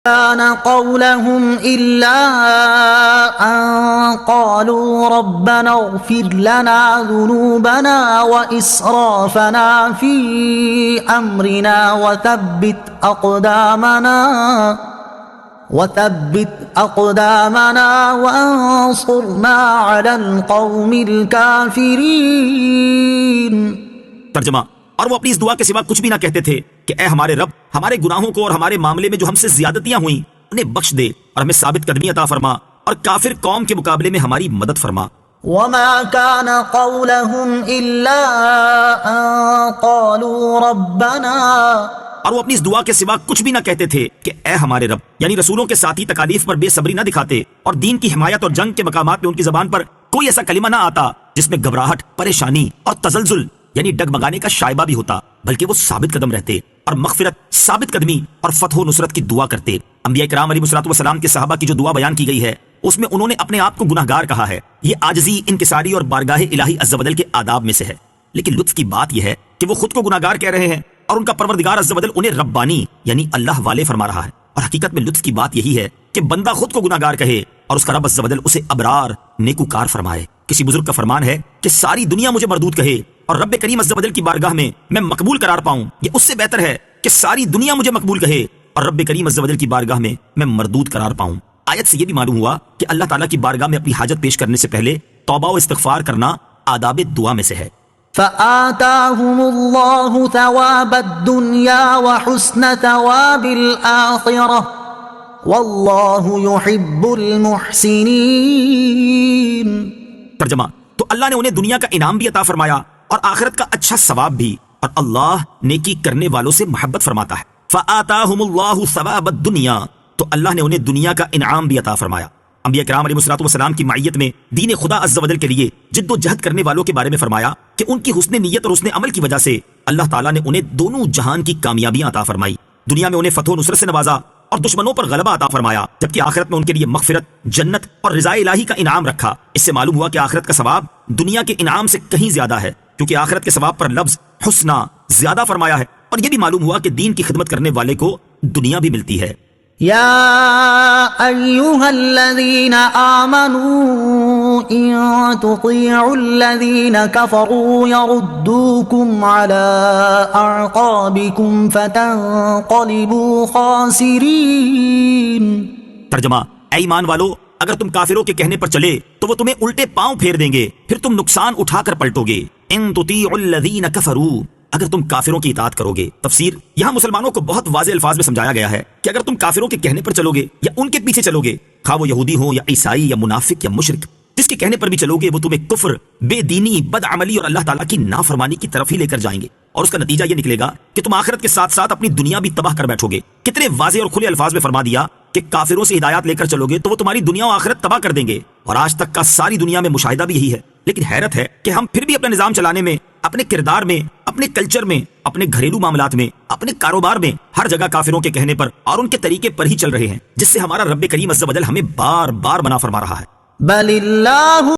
كان قولهم إلا أن قالوا ربنا اغفر لنا ذنوبنا وإسرافنا في أمرنا وثبت أقدامنا وانصرنا على القوم الكافرين. ترجمہ: اور وہ اپنی اس دعا کے سوا کچھ بھی نہ کہتے تھے کہ اے ہمارے رب، ہمارے گناہوں کو اور ہمارے معاملے میں جو ہم سے زیادتیاں ہوئیں انہیں بخش دے اور ہمیں ثابت قدمی عطا فرما اور کافر قوم کے مقابلے میں ہماری مدد فرما. وما كان قولهم إلا أن قالوا ربنا. اور وہ اپنی اس دعا کے سوا کچھ بھی نہ کہتے تھے کہ اے ہمارے رب، یعنی رسولوں کے ساتھی تکالیف پر بے صبری نہ دکھاتے اور دین کی حمایت اور جنگ کے مقامات میں ان کی زبان پر کوئی ایسا کلمہ نہ آتا جس میں گھبراہٹ، پریشانی اور تزلزل یعنی ڈگمگانے کا شائبہ بھی ہوتا، بلکہ وہ ثابت قدم رہتے اور مغفرت، ثابت قدمی اور فتح و نصرت کی دعا کرتے. انبیاء کرام علیہ الصلوۃ والسلام کے صحابہ کی جو دعا بیان کی گئی ہے اس میں انہوں نے اپنے آپ کو گناہ گار کہا ہے. یہ عاجزی، انکساری اور بارگاہ الہی عز و جل کے آداب میں سے ہے. لیکن لطف کی بات یہ ہے کہ وہ خود کو گناہ گار کہہ رہے ہیں اور ان کا پروردگار عز و جل انہیں ربانی یعنی اللہ والے فرما رہا ہے. اور حقیقت میں لطف کی بات یہی ہے کہ بندہ خود کو گناہ گار کہے اور اس کا رب عز و جل اسے ابرار، نیکوکار فرمائے. کسی بزرگ کا فرمان ہے کہ ساری دنیا مجھے مردود کہے اور رب کریم عز و جل کی بارگاہ میں میں مقبول قرار پاؤں. یہ اس سے بہتر ہے کہ ساری دنیا مجھے مقبول کہے اور رب کریم عز و جل کی بارگاہ میں میں مردود قرار پاؤں. آیت سے یہ بھی معلوم ہوا کہ اللہ تعالیٰ کی بارگاہ میں اپنی حاجت پیش کرنے سے پہلے توبہ و استغفار کرنا آداب دعا میں سے ہے. فآتاهم الله ثواب الدنيا وحسن ثواب الآخرة والله يحب المحسنين. ترجمہ: تو اللہ نے انہیں دنیا کا انعام بھی عطا فرمایا اور آخرت کا اچھا ثواب بھی، اور اللہ نیکی کرنے والوں سے محبت فرماتا ہے. فآتاهم الله ثواب الدنيا، تو اللہ نے انہیں دنیا کا انعام بھی عطا فرمایا. انبیاء کرام علیہ الصلوۃ والسلام کی معیت میں دین خدا عز و جل کے لیے جد و جہد کرنے والوں کے بارے میں فرمایا کہ ان کی حسن نیت اور حسن عمل کی وجہ سے اللہ تعالیٰ نے انہیں دونوں جہان کی کامیابیاں عطا فرمائی. دنیا میں انہیں فتح و نصرت سے نوازا اور دشمنوں پر غلبہ عطا فرمایا، جبکہ آخرت میں ان کے لیے مغفرت، جنت اور رضا الہی کا انعام رکھا. اس سے معلوم ہوا کہ آخرت کا ثواب دنیا کے انعام سے کہیں زیادہ ہے، کیونکہ آخرت کے ثواب پر لفظ حسنہ زیادہ فرمایا ہے. اور یہ بھی معلوم ہوا کہ دین کی خدمت کرنے والے کو دنیا بھی ملتی ہے. يا أيها الذين آمنوا إن تطيعوا الذين كفروا يردوكم على أعقابكم فتنقلبوا خاسرين. ترجمہ: اے ایمان والو، اگر تم کافروں کے کہنے پر چلے تو وہ تمہیں الٹے پاؤں پھیر دیں گے، پھر تم نقصان اٹھا کر پلٹو گے. ان تطیعوا الذین کفروا، اگر تم کافروں کی اطاعت کرو گے. تفسیر: یہاں مسلمانوں کو بہت واضح الفاظ میں سمجھایا گیا ہے کہ اگر تم کافروں کے کہنے پر چلو گے یا ان کے پیچھے چلو گے، خواہ وہ یہودی ہوں یا عیسائی یا منافق یا مشرک، جس کے کہنے پر بھی چلو گے وہ تمہیں کفر، بے دینی، بد عملی اور اللہ تعالیٰ کی نافرمانی کی طرف ہی لے کر جائیں گے. اور اس کا نتیجہ یہ نکلے گا کہ تم آخرت کے ساتھ ساتھ اپنی دنیا بھی تباہ کر بیٹھو گے. کتنے واضح اور کھلے الفاظ میں فرما دیا کہ کافروں سے ہدایات لے کر چلو گے تو وہ تمہاری دنیا و آخرت تباہ کر دیں گے. اور آج تک کا ساری دنیا میں مشاہدہ بھی یہی ہے. لیکن حیرت ہے کہ ہم پھر بھی اپنا نظام چلانے میں، اپنے کردار میں، اپنے کلچر میں، اپنے گھریلو معاملات میں، اپنے کاروبار میں ہر جگہ کافروں کے کہنے پر اور ان کے طریقے پر ہی چل رہے ہیں، جس سے ہمارا رب کریم عز و جل ہمیں بار بار منع فرما رہا ہے. بل اللہ